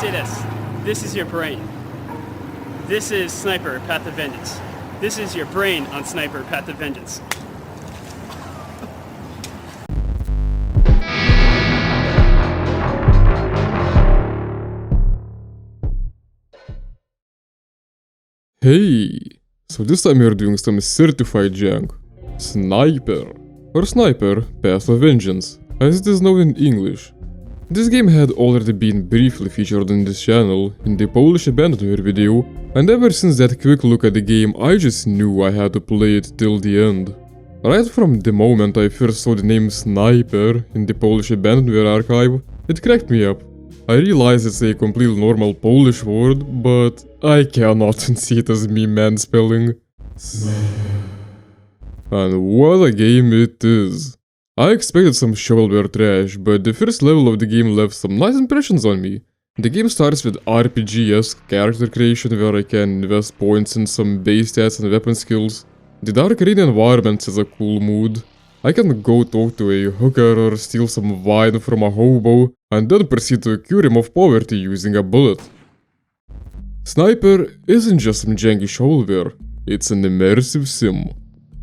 say this. This is your brain. This is Sniper, Path of Vengeance. This is your brain on Sniper, Path of Vengeance. Hey! So this time we're doing some certified jank. Sniper. Or Sniper, Path of Vengeance, as it is known in English. This game had already been briefly featured on this channel in the Polish abandonware video, and ever since that quick look at the game I just knew I had to play it till the end. Right from the moment I first saw the name Sniper in the Polish abandonware archive, it cracked me up. I realize it's a completely normal Polish word, but I cannot see it as me man-spelling. And what a game it is. I expected some shovelware trash, but the first level of the game left some nice impressions on me. The game starts with RPG-esque character creation where I can invest points in some base stats and weapon skills. The dark rainy environment has a cool mood. I can go talk to a hooker or steal some wine from a hobo, and then proceed to cure him of poverty using a bullet. Sniper isn't just some janky shovelware, it's an immersive sim.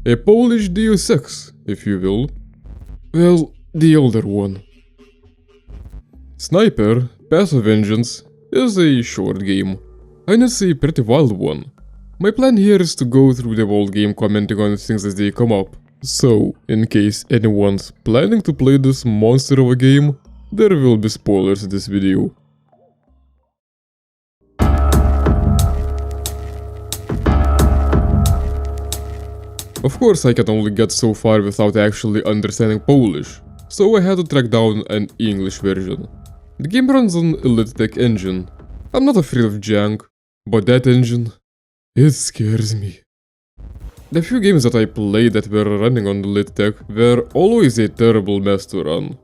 A Polish Deus Ex, if you will. Well, the older one. Sniper, Path of Vengeance, is a short game, and it's a pretty wild one. My plan here is to go through the whole game commenting on things as they come up. So, in case anyone's planning to play this monster of a game, there will be spoilers in this video. Of course I can only get so far without actually understanding Polish, so I had to track down an English version. The game runs on Elite Tech engine. I'm not afraid of jank, but that engine, it scares me. The few games that I played that were running on Elite Tech were always a terrible mess to run.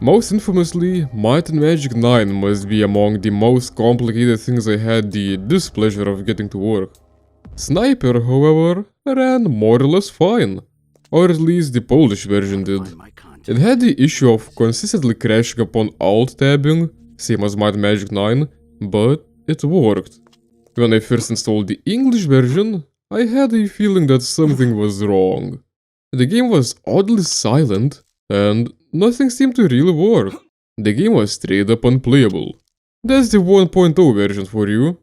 Most infamously, Might and Magic 9 must be among the most complicated things I had the displeasure of getting to work. Sniper, however, ran more or less fine, or at least the Polish version did. It had the issue of consistently crashing upon alt-tabbing, same as Might and Magic 9, but it worked. When I first installed the English version, I had a feeling that something was wrong. The game was oddly silent, and nothing seemed to really work. The game was straight up unplayable. That's the 1.0 version for you.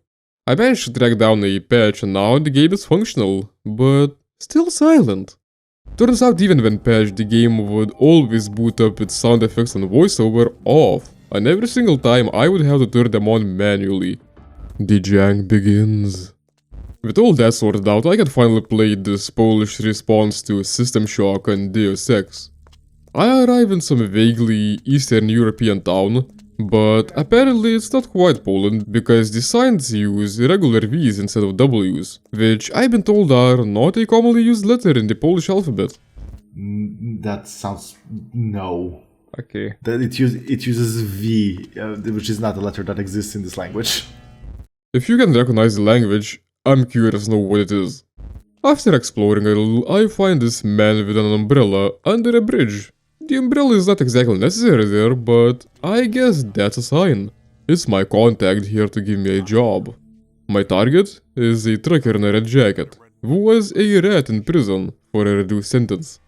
I managed to track down a patch and now the game is functional, but still silent. Turns out even when patched, the game would always boot up with sound effects and voiceover off, and every single time I would have to turn them on manually. The jank begins. With all that sorted out, I can finally play this Polish response to System Shock and Deus Ex. I arrive in some vaguely Eastern European town, but apparently it's not quite Poland because the signs use regular V's instead of W's, which I've been told are not a commonly used letter in the Polish alphabet. That sounds... no. Okay. It uses V, which is not a letter that exists in this language. If you can recognize the language, I'm curious to know what it is. After exploring a little, I find this man with an umbrella under a bridge. The umbrella is not exactly necessary there, but I guess that's a sign. It's my contact here to give me a job. My target is a trucker in a red jacket, who was a rat in prison for a reduced sentence.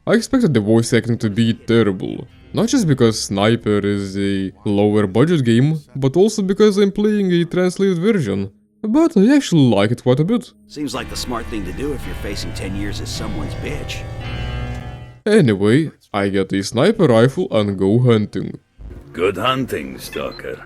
I expected the voice acting to be terrible, not just because Sniper is a lower budget game, but also because I'm playing a translated version. But I actually like it quite a bit. Seems like the smart thing to do if you're facing 10 years as someone's bitch. Anyway, I get a sniper rifle and go hunting. Good hunting, stalker.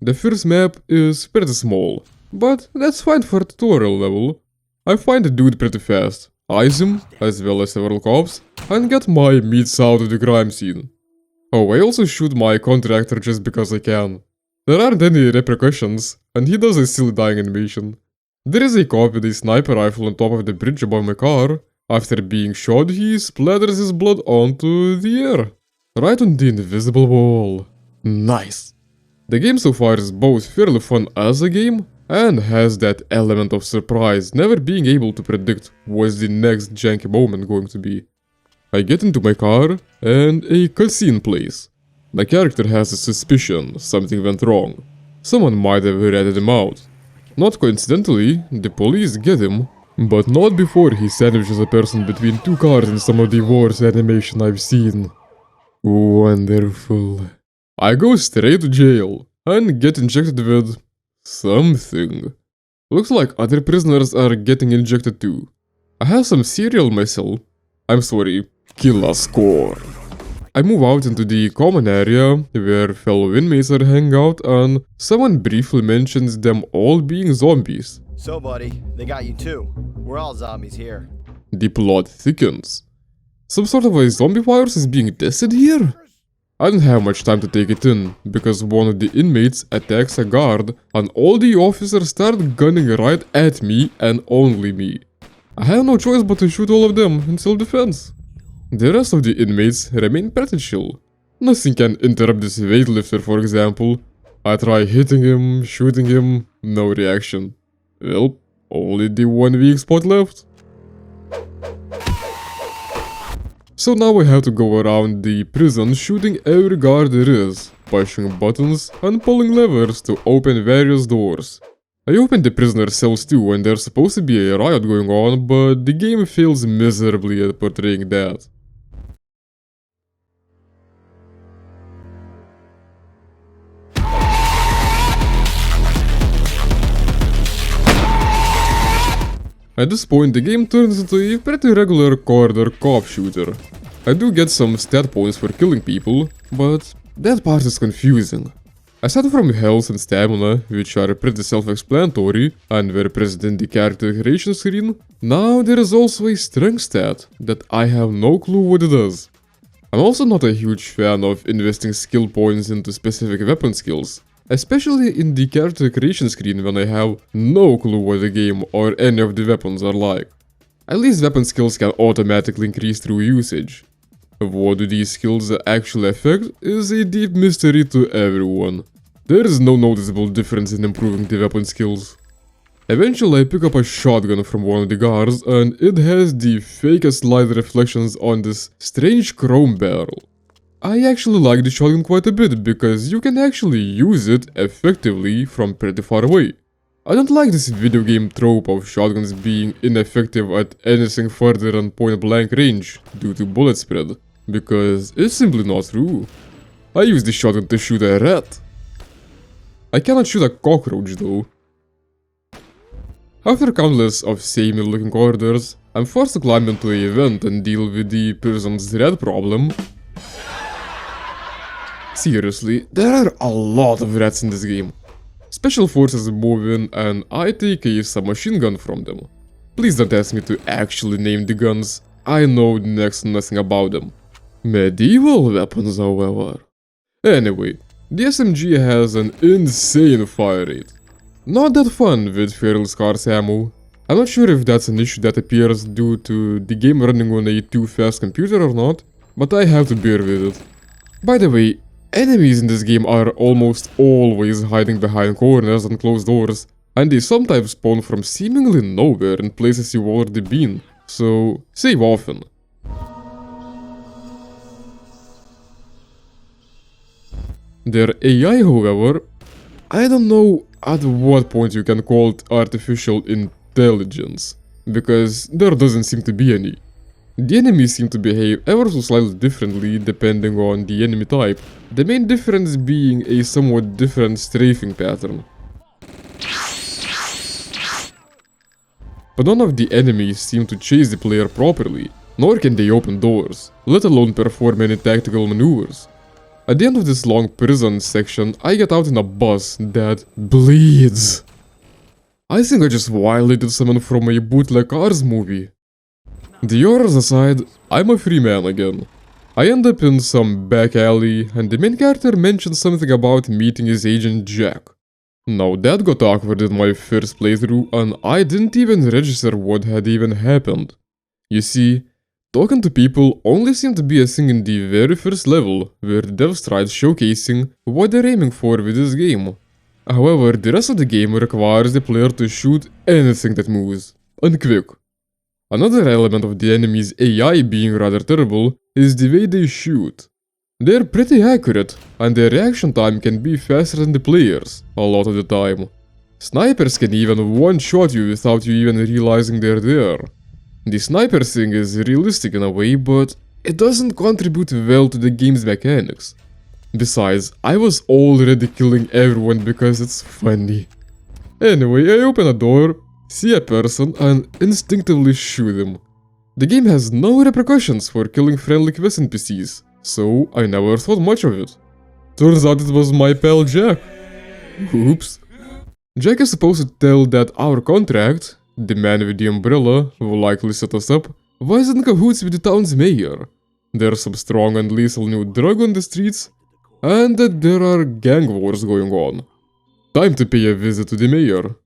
The first map is pretty small, but that's fine for a tutorial level. I find the dude pretty fast, ice him, as well as several cops, and get my meats out of the crime scene. Oh, I also shoot my contractor just because I can. There aren't any repercussions, and he does a silly dying animation. There is a cop with a sniper rifle on top of the bridge above my car. After being shot, he splatters his blood onto the air, right on the invisible wall. Nice! The game so far is both fairly fun as a game, and has that element of surprise, never being able to predict what's the next janky moment going to be. I get into my car, and a cutscene plays. My character has a suspicion something went wrong. Someone might have ratted him out. Not coincidentally, the police get him, but not before he sandwiches a person between two cars in some of the worst animation I've seen. Wonderful. I go straight to jail and get injected with something. Looks like other prisoners are getting injected too. I have some cereal myself. I'm sorry, kill a score. I move out into the common area where fellow inmates are hanging out and someone briefly mentions them all being zombies. So, buddy, they got you too. We're all zombies here. The plot thickens. Some sort of a zombie virus is being tested here? I don't have much time to take it in, because one of the inmates attacks a guard and all the officers start gunning right at me and only me. I have no choice but to shoot all of them in self-defense. The rest of the inmates remain pretty chill. Nothing can interrupt this weightlifter, for example. I try hitting him, shooting him, no reaction. Well, only the one weak spot left. So now I have to go around the prison shooting every guard there is, pushing buttons and pulling levers to open various doors. I open the prisoner cells too and there's supposed to be a riot going on, but the game fails miserably at portraying that. At this point the game turns into a pretty regular corner cop shooter. I do get some stat points for killing people, but that part is confusing. Aside from health and stamina, which are pretty self-explanatory and were present in the character creation screen, now there is also a strength stat that I have no clue what it does. I'm also not a huge fan of investing skill points into specific weapon skills, especially in the character creation screen when I have no clue what the game or any of the weapons are like. At least weapon skills can automatically increase through usage. What do these skills actually affect is a deep mystery to everyone. There is no noticeable difference in improving the weapon skills. Eventually I pick up a shotgun from one of the guards and it has the fakest light reflections on this strange chrome barrel. I actually like the shotgun quite a bit because you can actually use it effectively from pretty far away. I don't like this video game trope of shotguns being ineffective at anything further than point blank range due to bullet spread, because it's simply not true. I use the shotgun to shoot a rat. I cannot shoot a cockroach though. After countless of samey looking corridors, I'm forced to climb into a vent and deal with the prison's rat problem. Seriously, there are a lot of rats in this game. Special forces move in and I take a submachine gun from them. Please don't ask me to actually name the guns, I know next to nothing about them. Medieval weapons, however. Anyway, the SMG has an insane fire rate. Not that fun with fairly scarce ammo. I'm not sure if that's an issue that appears due to the game running on a too fast computer or not, but I have to bear with it. By the way, enemies in this game are almost always hiding behind corners and closed doors, and they sometimes spawn from seemingly nowhere in places you've already been, so save often. Their AI, however, I don't know at what point you can call it artificial intelligence, because there doesn't seem to be any. The enemies seem to behave ever so slightly differently depending on the enemy type, the main difference being a somewhat different strafing pattern. But none of the enemies seem to chase the player properly, nor can they open doors, let alone perform any tactical maneuvers. At the end of this long prison section, I get out in a bus that bleeds. I think I just violated someone from a bootleg Cars movie. The horrors aside, I'm a free man again. I end up in some back alley and the main character mentions something about meeting his agent Jack. Now that got awkward in my first playthrough and I didn't even register what had even happened. You see, talking to people only seemed to be a thing in the very first level, where the devs tried showcasing what they're aiming for with this game. However, the rest of the game requires the player to shoot anything that moves, and quick. Another element of the enemy's AI being rather terrible is the way they shoot. They're pretty accurate, and their reaction time can be faster than the players, a lot of the time. Snipers can even one-shot you without you even realizing they're there. The sniper thing is realistic in a way, but it doesn't contribute well to the game's mechanics. Besides, I was already killing everyone because it's funny. Anyway, I open a door, see a person, and instinctively shoot him. The game has no repercussions for killing friendly quest NPCs, so I never thought much of it. Turns out it was my pal Jack. Oops. Jack is supposed to tell that our contract, the man with the umbrella who likely set us up, was in cahoots with the town's mayor. There's some strong and lethal new drug on the streets, and that there are gang wars going on. Time to pay a visit to the mayor.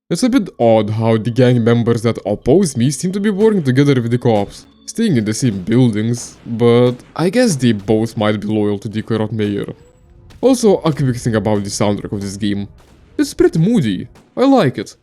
It's a bit odd how the gang members that oppose me seem to be working together with the cops, staying in the same buildings, but I guess they both might be loyal to the corrupt mayor. Also, a quick thing about the soundtrack of this game. It's pretty moody. I like it.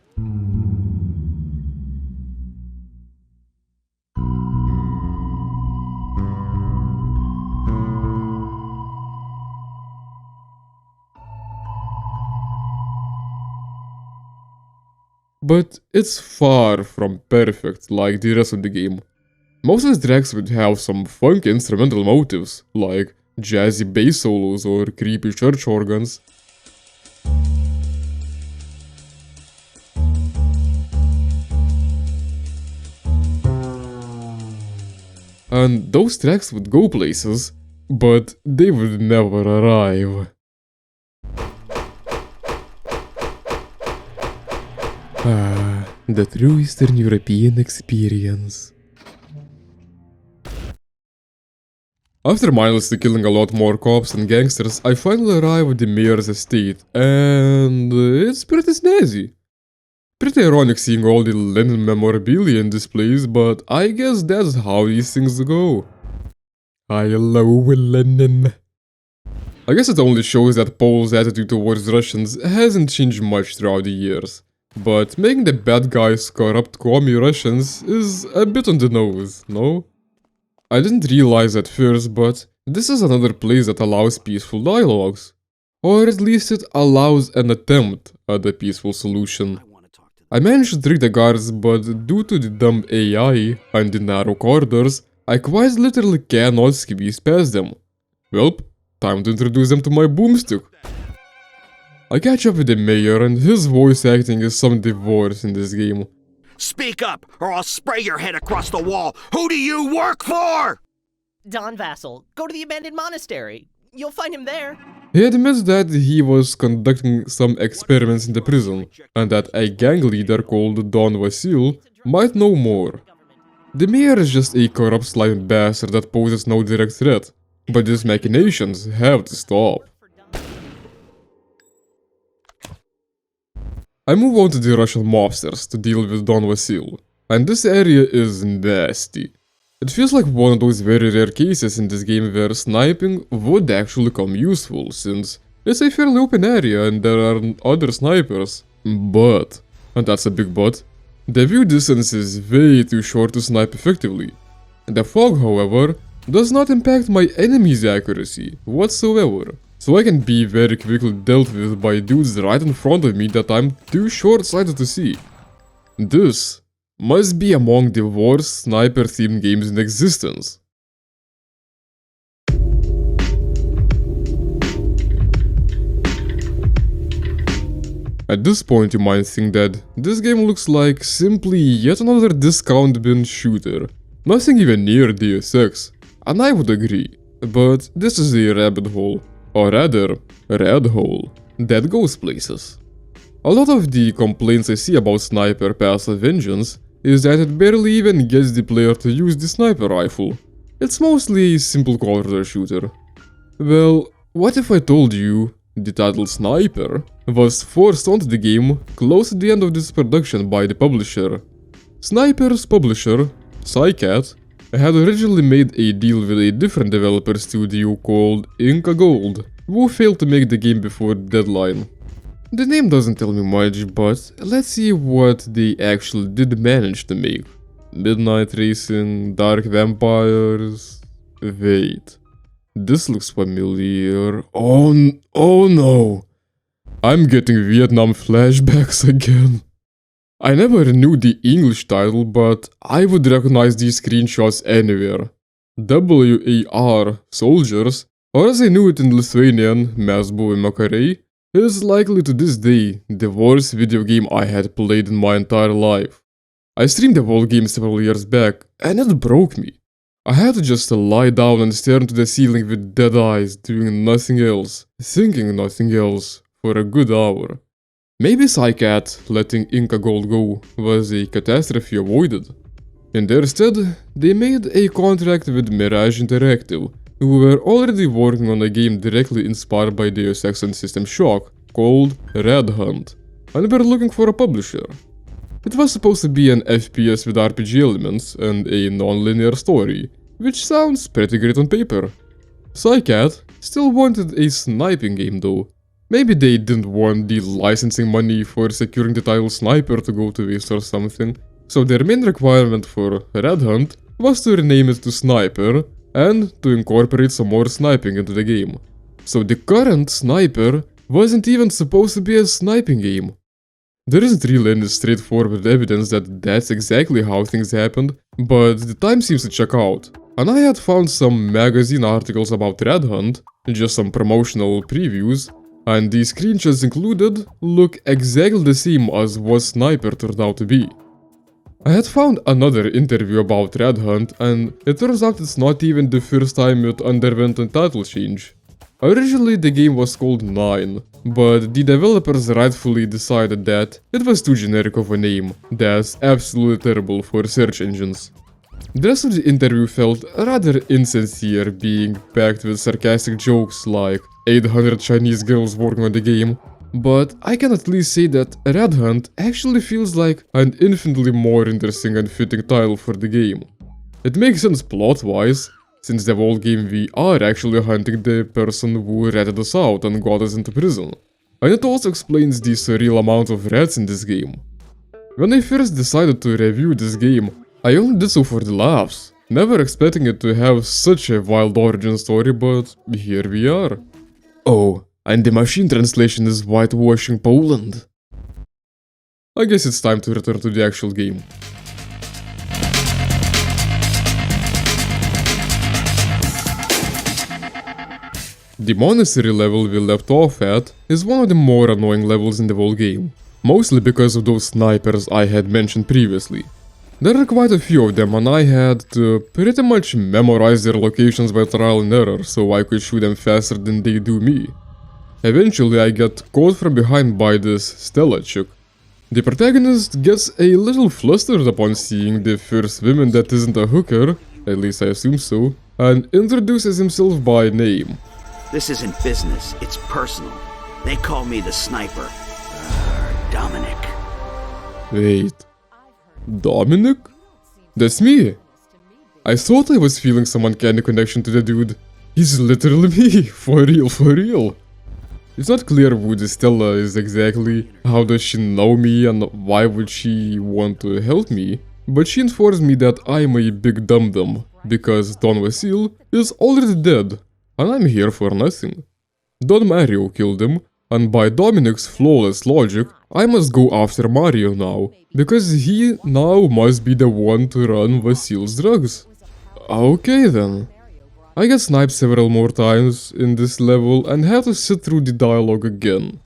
But it's far from perfect like the rest of the game. Most of the tracks would have some funky instrumental motives, like jazzy bass solos or creepy church organs. And those tracks would go places, but they would never arrive. Ah, the true Eastern European experience. After mindlessly killing a lot more cops and gangsters, I finally arrive at the mayor's estate, and it's pretty snazzy. Pretty ironic seeing all the Lenin memorabilia in this place, but I guess that's how these things go. I love Lenin. I guess it only shows that Poles' attitude towards Russians hasn't changed much throughout the years. But making the bad guys corrupt commie Russians is a bit on the nose, no? I didn't realize at first, but this is another place that allows peaceful dialogues. Or at least it allows an attempt at a peaceful solution. I managed to trick the guards, but due to the dumb AI and the narrow corridors, I quite literally cannot squeeze past them. Welp, time to introduce them to my boomstick. I catch up with the mayor, and his voice acting is some divorce in this game. Speak up, or I'll spray your head across the wall. Who do you work for? Don Vassal, go to the abandoned monastery. You'll find him there. He admits that he was conducting some experiments in the prison, and that a gang leader called Don Vasil might know more. The mayor is just a corrupt slime bastard that poses no direct threat, but these machinations have to stop. I move on to the Russian mobsters to deal with Don Vasil, and this area is nasty. It feels like one of those very rare cases in this game where sniping would actually come useful, since it's a fairly open area and there are other snipers. But, and that's a big but, the view distance is way too short to snipe effectively. The fog, however, does not impact my enemy's accuracy whatsoever. So I can be very quickly dealt with by dudes right in front of me that I'm too short-sighted to see. This must be among the worst sniper-themed games in existence. At this point you might think that this game looks like simply yet another discount bin shooter. Nothing even near Deus Ex, and I would agree, but this is a rabbit hole. Or rather, red hole, that goes places. A lot of the complaints I see about Sniper Path of Vengeance is that it barely even gets the player to use the sniper rifle. It's mostly a simple corridor shooter. Well, what if I told you the title Sniper was forced onto the game close to the end of this production by the publisher? Sniper's publisher, Psycat, had originally made a deal with a different developer studio called Inca Gold, who failed to make the game before the deadline. The name doesn't tell me much, but let's see what they actually did manage to make. Midnight Racing, Dark Vampires... Wait. This looks familiar. Oh no. I'm getting Vietnam flashbacks again. I never knew the English title, but I would recognize these screenshots anywhere. W.a.r, soldiers, or as I knew it in Lithuanian, mes buvome kariai, is likely to this day the worst video game I had played in my entire life. I streamed the whole game several years back, and it broke me. I had to just lie down and stare into the ceiling with dead eyes, doing nothing else, thinking nothing else, for a good hour. Maybe SNAJPER letting Inca Gold go was a catastrophe avoided. In their stead, they made a contract with Mirage Interactive, who were already working on a game directly inspired by Deus Ex and System Shock, called Red Hunt, and were looking for a publisher. It was supposed to be an FPS with RPG elements and a non-linear story, which sounds pretty great on paper. SNAJPER still wanted a sniping game though. Maybe they didn't want the licensing money for securing the title Sniper to go to waste or something, so their main requirement for Red Hunt was to rename it to SNAJPER and to incorporate some more sniping into the game. So the current SNAJPER wasn't even supposed to be a sniping game. There isn't really any straightforward evidence that that's exactly how things happened, but the time seems to check out. And I had found some magazine articles about Red Hunt, just some promotional previews, and the screenshots included look exactly the same as what SNAJPER turned out to be. I had found another interview about Red Hunt, and it turns out it's not even the first time it underwent a title change. Originally the game was called 9, but the developers rightfully decided that it was too generic of a name, that's absolutely terrible for search engines. The rest of the interview felt rather insincere, being packed with sarcastic jokes like 800 Chinese girls working on the game, but I can at least say that Red Hunt actually feels like an infinitely more interesting and fitting title for the game. It makes sense plot-wise, since the whole game we are actually hunting the person who ratted us out and got us into prison. And it also explains the surreal amount of rats in this game. When I first decided to review this game, I only did so for the laughs, never expecting it to have such a wild origin story, but here we are. Oh, and the machine translation is whitewashing Poland. I guess it's time to return to the actual game. The monastery level we left off at is one of the more annoying levels in the whole game, mostly because of those snipers I had mentioned previously. There are quite a few of them and I had to pretty much memorize their locations by trial and error so I could shoot them faster than they do me. Eventually I get caught from behind by this Stella chick. The protagonist gets a little flustered upon seeing the first woman that isn't a hooker, at least I assume so, and introduces himself by name. This isn't business, it's personal. They call me the sniper. Dominic. Wait. Dominic? That's me! I thought I was feeling some uncanny connection to the dude. He's literally me, for real. It's not clear who this Stella is exactly, how does she know me and why would she want to help me, but she informs me that I'm a big dum-dum, because Don Vasil is already dead, and I'm here for nothing. Don Mario killed him, and by Dominic's flawless logic, I must go after Mario now, because he now must be the one to run Vasil's drugs. Okay then. I get sniped several more times in this level and have to sit through the dialogue again.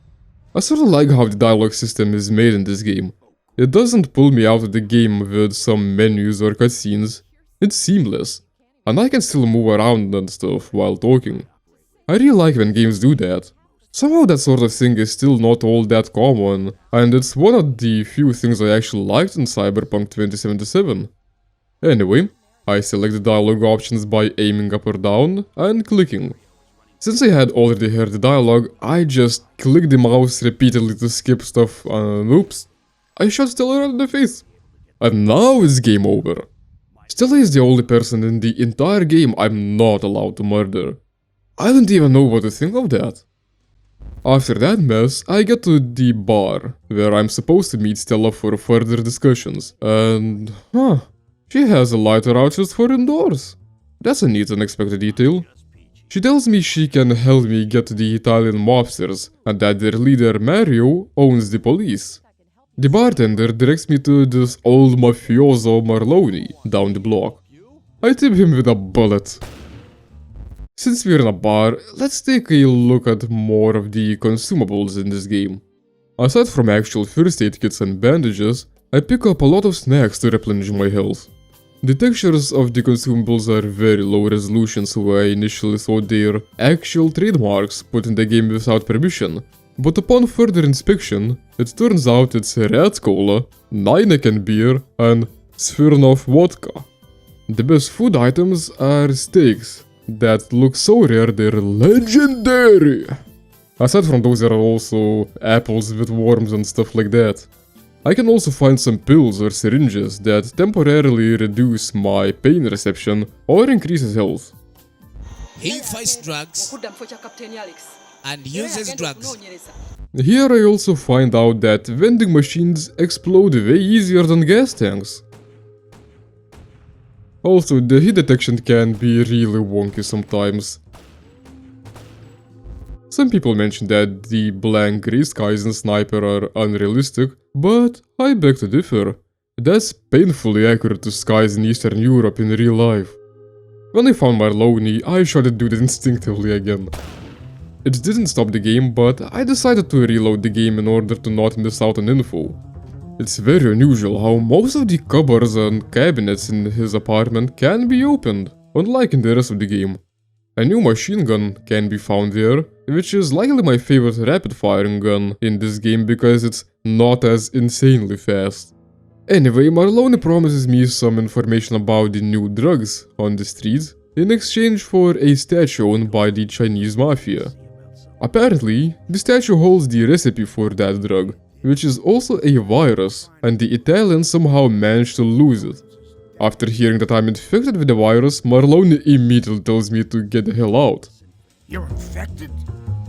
I sorta like how the dialogue system is made in this game. It doesn't pull me out of the game with some menus or cutscenes, it's seamless, and I can still move around and stuff while talking. I really like when games do that. Somehow that sort of thing is still not all that common, and it's one of the few things I actually liked in Cyberpunk 2077. Anyway, I select the dialogue options by aiming up or down and clicking. Since I had already heard the dialogue, I just clicked the mouse repeatedly to skip stuff and oops, I shot Stella right in the face. And now it's game over. Stella is the only person in the entire game I'm not allowed to murder. I don't even know what to think of that. After that mess, I get to the bar, where I'm supposed to meet Stella for further discussions, and she has a lighter out just for indoors. That's a neat unexpected detail. She tells me she can help me get to the Italian mobsters and that their leader Mario owns the police. The bartender directs me to this old mafioso Marloni down the block. I tip him with a bullet. Since we're in a bar, let's take a look at more of the consumables in this game. Aside from actual first aid kits and bandages, I pick up a lot of snacks to replenish my health. The textures of the consumables are very low resolution, so I initially thought they're actual trademarks put in the game without permission, but upon further inspection, it turns out it's Red Cola, Heineken beer, and Smirnoff vodka. The best food items are steaks that look so rare they're legendary. Aside from those, there are also apples with worms and stuff like that. I can also find some pills or syringes that temporarily reduce my pain reception or increases health. He fights drugs and uses drugs. Here I also find out that vending machines explode way easier than gas tanks. Also, the heat detection can be really wonky sometimes. Some people mention that the blank grey skies in Sniper are unrealistic, but I beg to differ. That's painfully accurate to skies in Eastern Europe in real life. When I found Marloni, I shot the dude instinctively again. It didn't stop the game, but I decided to reload the game in order to not miss out on info. It's very unusual how most of the cupboards and cabinets in his apartment can be opened, unlike in the rest of the game. A new machine gun can be found there, which is likely my favorite rapid-firing gun in this game because it's not as insanely fast. Anyway, Marloni promises me some information about the new drugs on the streets in exchange for a statue owned by the Chinese mafia. Apparently, the statue holds the recipe for that drug, which is also a virus, and the Italians somehow managed to lose it. After hearing that I'm infected with the virus, Marloni immediately tells me to get the hell out. You're infected?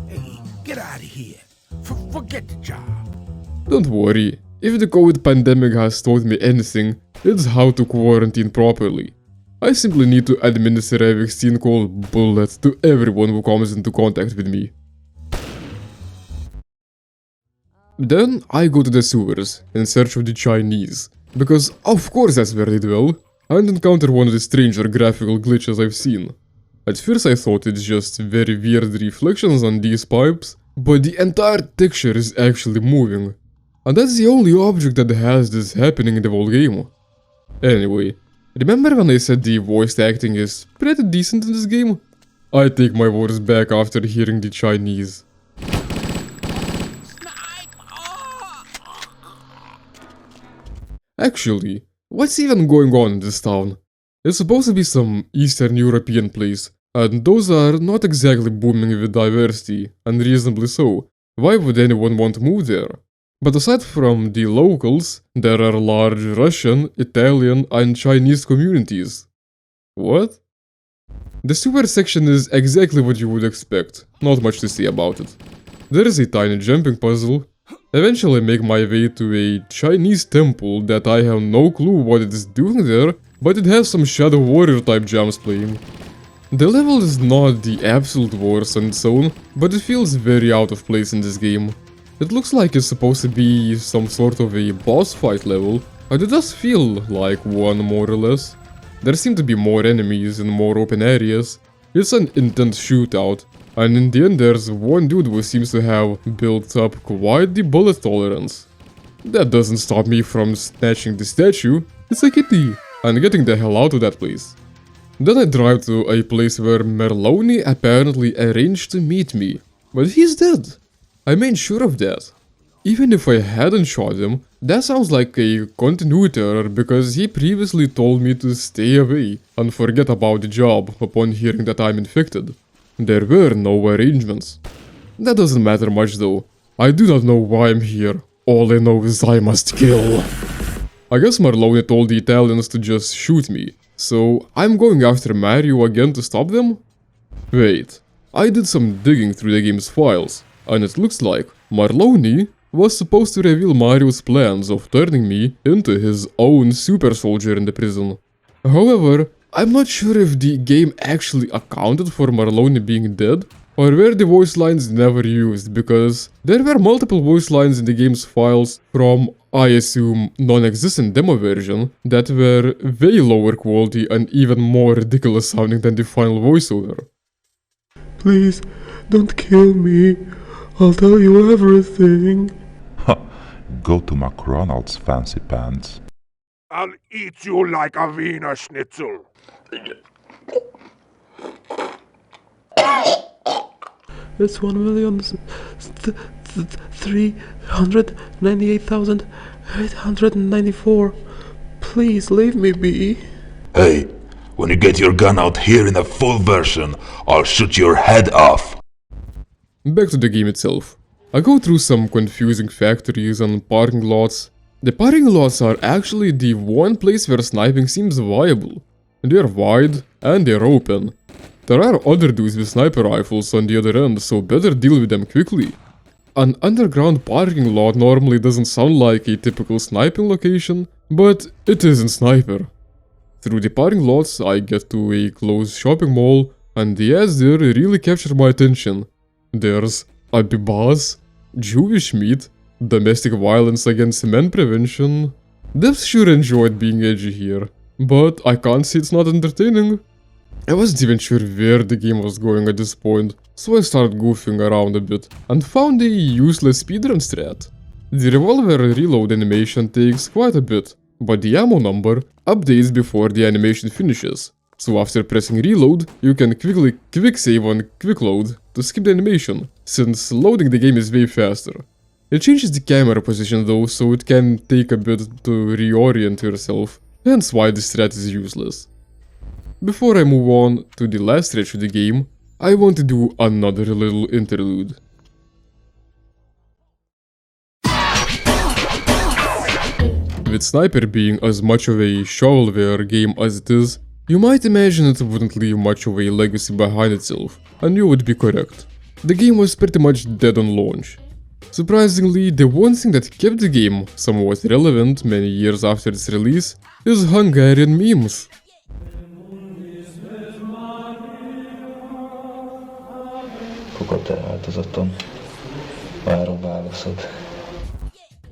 Hey, get out of here. Forget the job. Don't worry, if the COVID pandemic has taught me anything, it's how to quarantine properly. I simply need to administer a vaccine called Bullet to everyone who comes into contact with me. Then I go to the sewers in search of the Chinese, because of course that's where they dwell, and encounter one of the stranger graphical glitches I've seen. At first I thought it's just very weird reflections on these pipes, but the entire texture is actually moving. And that's the only object that has this happening in the whole game. Anyway, remember when I said the voice acting is pretty decent in this game? I take my words back after hearing the Chinese. Actually, what's even going on in this town? It's supposed to be some Eastern European place, and those are not exactly booming with diversity, and reasonably so. Why would anyone want to move there? But aside from the locals, there are large Russian, Italian, and Chinese communities. What? The sewer section is exactly what you would expect, not much to say about it. There is a tiny jumping puzzle. Eventually I make my way to a Chinese temple that I have no clue what it is doing there, but it has some Shadow Warrior type jumps playing. The level is not the absolute worst on its own, but it feels very out of place in this game. It looks like it's supposed to be some sort of a boss fight level, and it does feel like one more or less. There seem to be more enemies and more open areas. It's an intense shootout, and in the end there's one dude who seems to have built up quite the bullet tolerance. That doesn't stop me from snatching the statue, it's a kitty, and getting the hell out of that place. Then I drive to a place where Marloni apparently arranged to meet me, but he's dead. I made sure of that. Even if I hadn't shot him, that sounds like a continuity error because he previously told me to stay away and forget about the job upon hearing that I'm infected. There were no arrangements. That doesn't matter much though. I do not know why I'm here. All I know is I must kill. I guess Marloni told the Italians to just shoot me, so I'm going after Mario again to stop them? Wait, I did some digging through the game's files, and it looks like Marloni was supposed to reveal Mario's plans of turning me into his own super soldier in the prison. However, I'm not sure if the game actually accounted for Marlone being dead, or were the voice lines never used, because there were multiple voice lines in the game's files from, I assume, non-existent demo version that were way lower quality and even more ridiculous sounding than the final voiceover. Please, don't kill me. I'll tell you everything. Go to McDonald's, fancy pants. I'll eat you like a Wiener Schnitzel. It's 1,398,894. Please leave me be. Hey, when you get your gun out here in a full version, I'll shoot your head off. Back to the game itself. I go through some confusing factories and parking lots. The parking lots are actually the one place where sniping seems viable. They're wide and they're open. There are other dudes with sniper rifles on the other end, so better deal with them quickly. An underground parking lot normally doesn't sound like a typical sniping location, but it is in Sniper. Through the parking lots I get to a closed shopping mall, and the ads there really capture my attention. There's Abibas, Jewish meat, domestic violence against men prevention. Devs sure enjoyed being edgy here, but I can't say it's not entertaining. I wasn't even sure where the game was going at this point, so I started goofing around a bit and found a useless speedrun strat. The revolver reload animation takes quite a bit, but the ammo number updates before the animation finishes. So after pressing reload, you can quickly quick save on quick load to skip the animation, since loading the game is way faster. It changes the camera position though, so it can take a bit to reorient yourself, hence why this strat is useless. Before I move on to the last stretch of the game, I want to do another little interlude. With Sniper being as much of a shovelware game as it is, you might imagine it wouldn't leave much of a legacy behind itself, and you would be correct. The game was pretty much dead on launch. Surprisingly, the one thing that kept the game somewhat relevant many years after its release is Hungarian memes.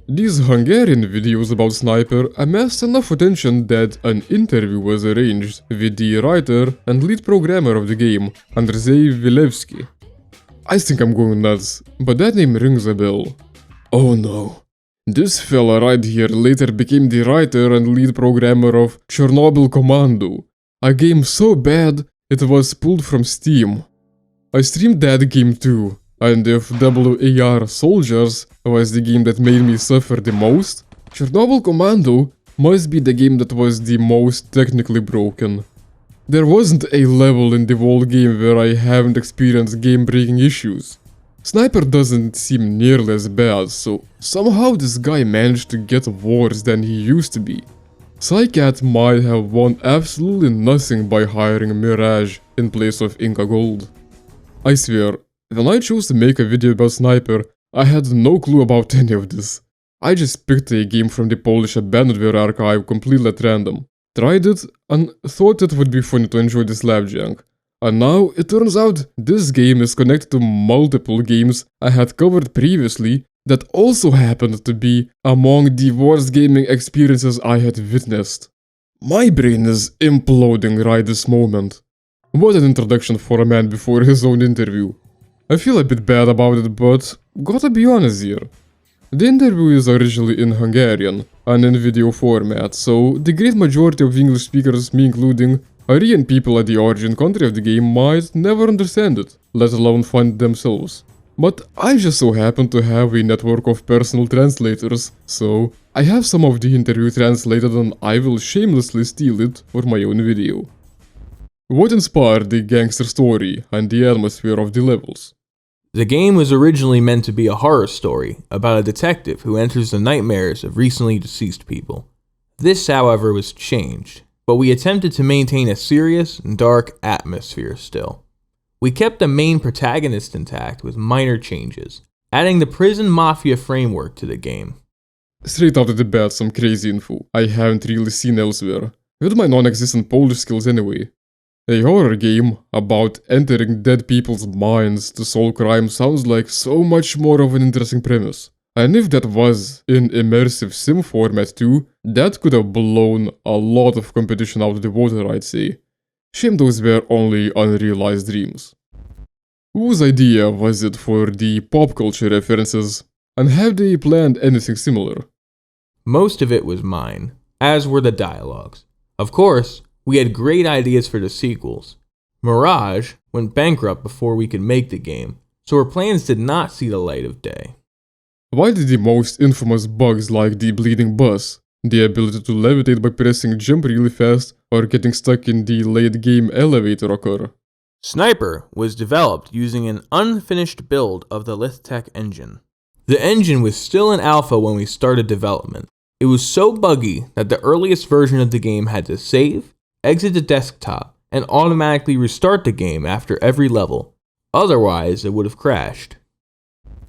These Hungarian videos about Sniper amassed enough attention that an interview was arranged with the writer and lead programmer of the game, Andrzej Wilewski. I think I'm going nuts, but that name rings a bell. Oh no. This fella right here later became the writer and lead programmer of Chernobyl Commando, a game so bad it was pulled from Steam. I streamed that game too, and if w.a.r. Soldiers was the game that made me suffer the most, Chernobyl Commando must be the game that was the most technically broken. There wasn't a level in the whole game where I haven't experienced game-breaking issues. Sniper doesn't seem nearly as bad, so somehow this guy managed to get worse than he used to be. Psycat might have won absolutely nothing by hiring Mirage in place of Inca Gold. I swear, when I chose to make a video about Sniper, I had no clue about any of this. I just picked a game from the Polish abandonware archive completely at random, tried it, and thought it would be funny to enjoy this lab jank. And now it turns out this game is connected to multiple games I had covered previously that also happened to be among the worst gaming experiences I had witnessed. My brain is imploding right this moment. What an introduction for a man before his own interview. I feel a bit bad about it, but gotta be honest here. The interview is originally in Hungarian and in video format, so the great majority of English speakers, me including, Aryan people at the origin country of the game might never understand it, let alone find it themselves. But I just so happen to have a network of personal translators, so I have some of the interview translated and I will shamelessly steal it for my own video. What inspired the gangster story and the atmosphere of the levels? The game was originally meant to be a horror story about a detective who enters the nightmares of recently deceased people. This, however, was changed, but we attempted to maintain a serious and dark atmosphere still. We kept the main protagonist intact with minor changes, adding the prison mafia framework to the game. Straight out of the bat, some crazy info I haven't really seen elsewhere. with my non-existent Polish skills anyway. A horror game about entering dead people's minds to solve crime sounds like so much more of an interesting premise. And if that was in immersive sim format too, that could have blown a lot of competition out of the water, I'd say. Shame those were only unrealized dreams. Whose idea was it for the pop culture references, and have they planned anything similar? Most of it was mine, as were the dialogues. Of course, we had great ideas for the sequels. Mirage went bankrupt before we could make the game, so our plans did not see the light of day. Why did the most infamous bugs like the bleeding bus, the ability to levitate by pressing jump really fast, or getting stuck in the late game elevator occur? Sniper was developed using an unfinished build of the Lithtech engine. The engine was still in alpha when we started development. It was so buggy that the earliest version of the game had to save, exit the desktop, and automatically restart the game after every level. Otherwise, it would have crashed.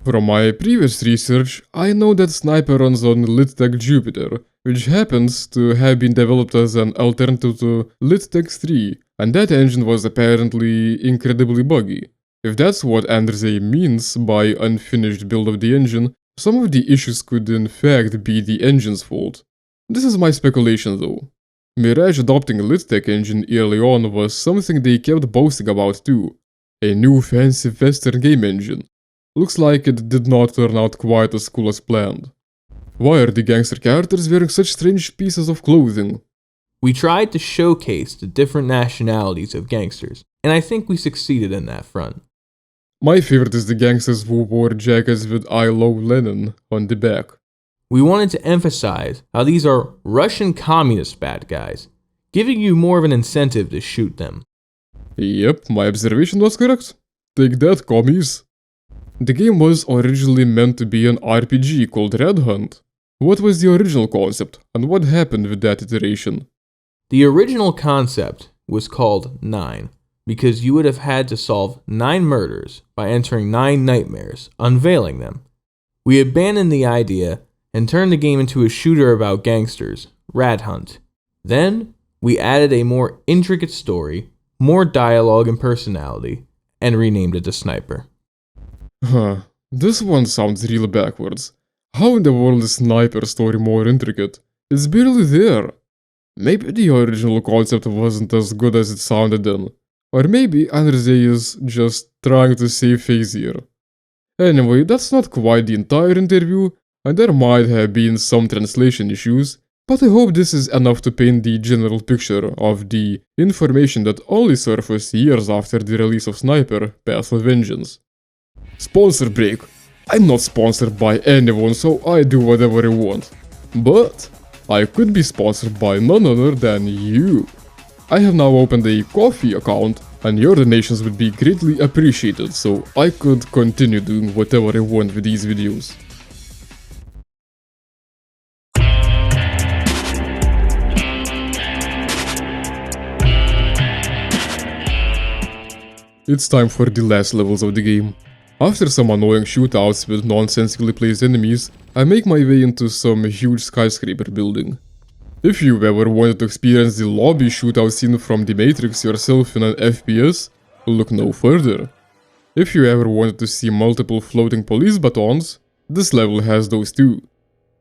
From my previous research, I know that Sniper runs on Lithtech Jupiter, which happens to have been developed as an alternative to Lithtech 3, and that engine was apparently incredibly buggy. If that's what Andrzej means by unfinished build of the engine, some of the issues could in fact be the engine's fault. This is my speculation though. Mirage adopting a Lithtech engine early on was something they kept boasting about too. A new fancy western game engine. Looks like it did not turn out quite as cool as planned. Why are the gangster characters wearing such strange pieces of clothing? We tried to showcase the different nationalities of gangsters, and I think we succeeded in that front. My favorite is the gangsters who wore jackets with I Love Lenin on the back. We wanted to emphasize how these are Russian communist bad guys, giving you more of an incentive to shoot them. Yep, my observation was correct. Take that, commies. The game was originally meant to be an RPG called Red Hunt. What was the original concept, and what happened with that iteration? The original concept was called 9, because you would have had to solve 9 murders by entering 9 nightmares, unveiling them. We abandoned the idea and turned the game into a shooter about gangsters, Rat Hunt. Then, we added a more intricate story, more dialogue and personality, and renamed it the Sniper. Huh, this one sounds really backwards. How in the world is Sniper's story more intricate? It's barely there. Maybe the original concept wasn't as good as it sounded then. Or maybe Andrzej is just trying to save face here. Anyway, that's not quite the entire interview, and there might have been some translation issues, but I hope this is enough to paint the general picture of the information that only surfaced years after the release of Sniper: Path of Vengeance. Sponsor break. I'm not sponsored by anyone, so I do whatever I want. But I could be sponsored by none other than you. I have now opened a Ko-fi account, and your donations would be greatly appreciated, so I could continue doing whatever I want with these videos. It's time for the last levels of the game. After some annoying shootouts with nonsensically placed enemies, I make my way into some huge skyscraper building. If you've ever wanted to experience the lobby shootout scene from The Matrix yourself in an FPS, look no further. If you ever wanted to see multiple floating police batons, this level has those too.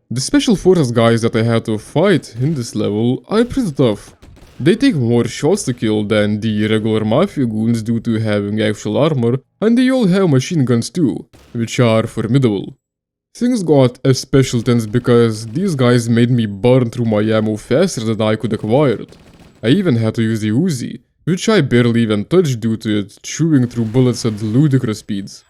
The special forces guys that I had to fight in this level are pretty tough. They take more shots to kill than the regular mafia goons due to having actual armor, and they all have machine guns too, which are formidable. Things got especially tense because these guys made me burn through my ammo faster than I could acquire it. I even had to use the Uzi, which I barely even touched due to it chewing through bullets at ludicrous speeds.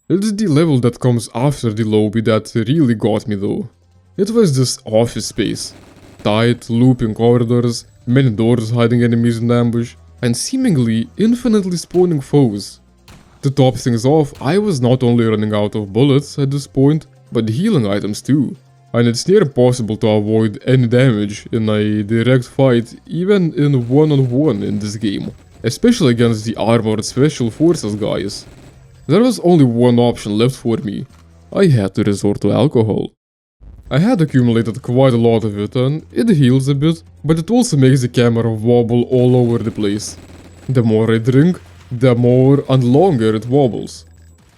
It's the level that comes after the lobby that really got me though. It was this office space. Tight, looping corridors, many doors hiding enemies in ambush, and seemingly infinitely spawning foes. To top things off, I was not only running out of bullets at this point, but healing items too. And it's near impossible to avoid any damage in a direct fight, even in one-on-one in this game, especially against the armored special forces guys. There was only one option left for me. I had to resort to alcohol. I had accumulated quite a lot of it and it heals a bit, but it also makes the camera wobble all over the place. The more I drink, the more and longer it wobbles.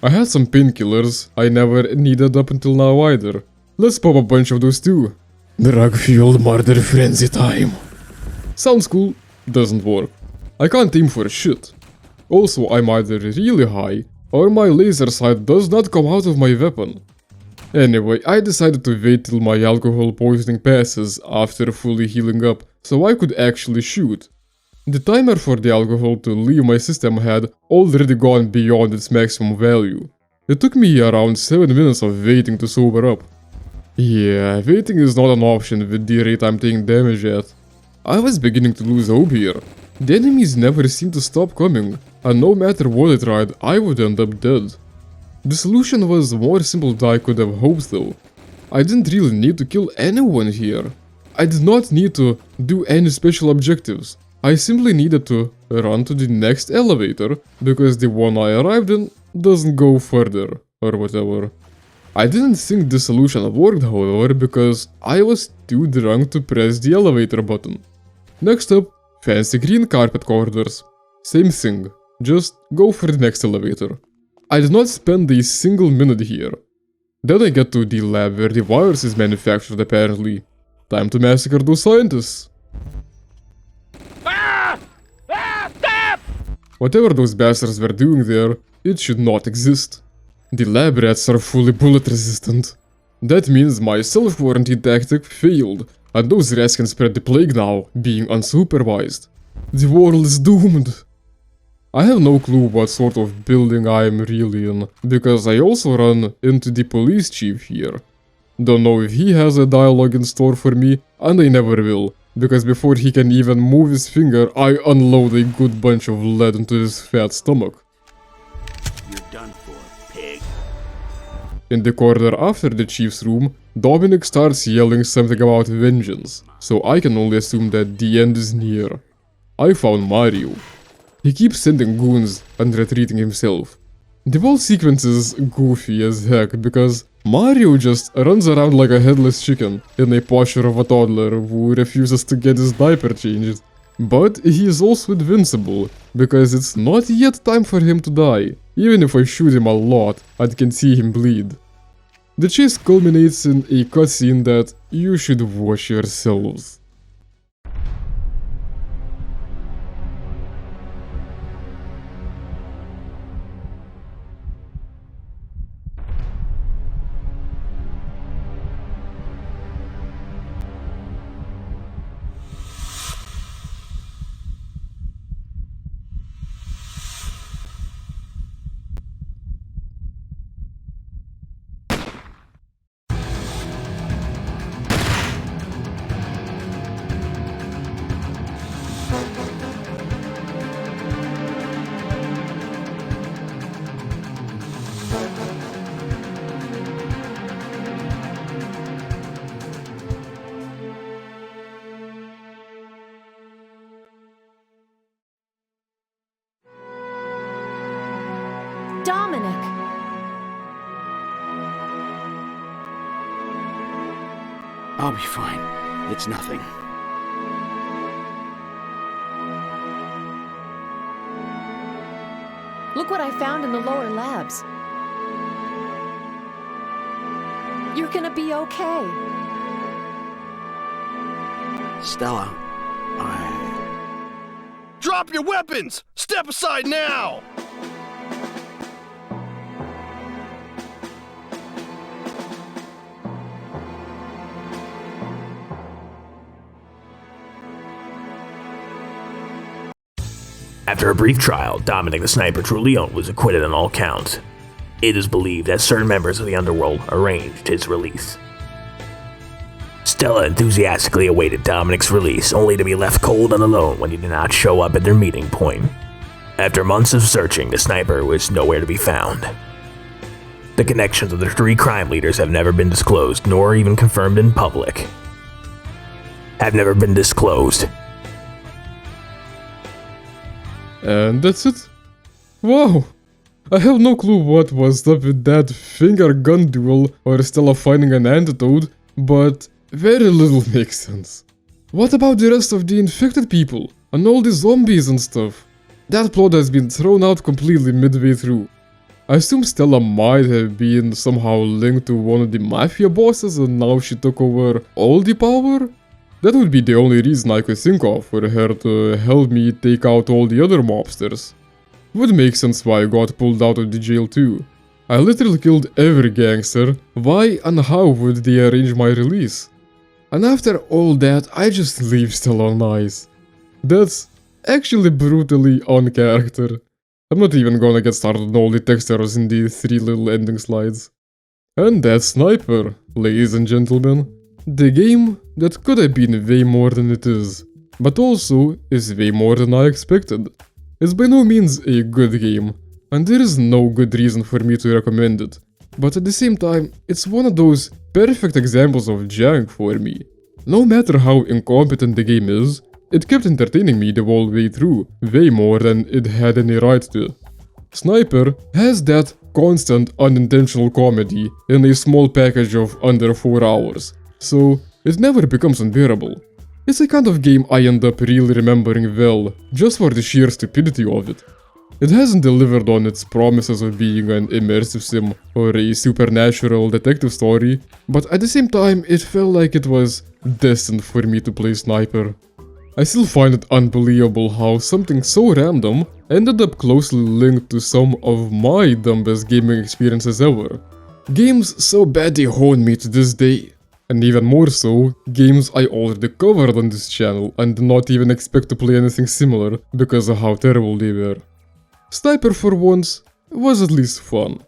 I had some painkillers I never needed up until now either. Let's pop a bunch of those too. Drug-fueled murder frenzy time. Sounds cool, doesn't work. I can't aim for shit. Also, I'm either really high, or my laser sight does not come out of my weapon. Anyway, I decided to wait till my alcohol poisoning passes after fully healing up, so I could actually shoot. The timer for the alcohol to leave my system had already gone beyond its maximum value. It took me around 7 minutes of waiting to sober up. Yeah, waiting is not an option with the rate I'm taking damage at. I was beginning to lose hope here. The enemies never seemed to stop coming, and no matter what I tried, I would end up dead. The solution was more simple than I could have hoped though. I didn't really need to kill anyone here. I did not need to do any special objectives. I simply needed to run to the next elevator, because the one I arrived in doesn't go further, or whatever. I didn't think the solution worked however, because I was too drunk to press the elevator button. Next up, fancy green carpet corridors. Same thing, just go for the next elevator. I did not spend a single minute here. Then I get to the lab where the virus is manufactured apparently. Time to massacre those scientists. Stop! Whatever those bastards were doing there, it should not exist. The lab rats are fully bullet resistant. That means my self-quarantine tactic failed, and those rats can spread the plague now, being unsupervised. The world is doomed. I have no clue what sort of building I am really in, because I also run into the police chief here. Don't know if he has a dialogue in store for me, and I never will, because before he can even move his finger, I unload a good bunch of lead into his fat stomach. You're done for, pig. In the corner after the chief's room, Dominic starts yelling something about vengeance, so I can only assume that the end is near. I found Mario. He keeps sending goons and retreating himself. The whole sequence is goofy as heck because Mario just runs around like a headless chicken in a posture of a toddler who refuses to get his diaper changed. But he is also invincible, because it's not yet time for him to die, even if I shoot him a lot and can see him bleed. The chase culminates in a cutscene that you should watch yourselves. Dominic! I'll be fine. It's nothing. Look what I found in the lower labs. You're gonna be okay. Stella, Drop your weapons! Step aside now! After a brief trial, Dominic the Sniper Truleon was acquitted on all counts. It is believed that certain members of the underworld arranged his release. Stella enthusiastically awaited Dominic's release, only to be left cold and alone when he did not show up at their meeting point. After months of searching, the sniper was nowhere to be found. The connections of the 3 crime leaders have never been disclosed, nor even confirmed in public. Have never been disclosed. And that's it. Wow! I have no clue what was up with that finger gun duel or Stella finding an antidote, but very little makes sense. What about the rest of the infected people and all the zombies and stuff? That plot has been thrown out completely midway through. I assume Stella might have been somehow linked to one of the mafia bosses and now she took over all the power? That would be the only reason I could think of for her to help me take out all the other mobsters. Would make sense why I got pulled out of the jail too. I literally killed every gangster, why and how would they arrange my release? And after all that, I just leave Stella on ice. That's actually brutally on character. I'm not even gonna get started on all the text errors in the 3 little ending slides. And that's Sniper, ladies and gentlemen. The game that could have been way more than it is, but also is way more than I expected. It's by no means a good game, and there is no good reason for me to recommend it, but at the same time, it's one of those perfect examples of Jank for me. No matter how incompetent the game is, it kept entertaining me the whole way through, way more than it had any right to. Sniper has that constant unintentional comedy in a small package of under 4 hours, so it never becomes unbearable. It's a kind of game I end up really remembering well, just for the sheer stupidity of it. It hasn't delivered on its promises of being an immersive sim or a supernatural detective story, but at the same time it felt like it was destined for me to play Sniper. I still find it unbelievable how something so random ended up closely linked to some of my dumbest gaming experiences ever. Games so bad they haunt me to this day. And even more so, games I already covered on this channel and did not even expect to play anything similar because of how terrible they were. Sniper for once was at least fun.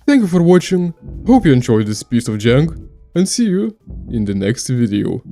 Thank you for watching, hope you enjoyed this piece of Jank, and see you in the next video.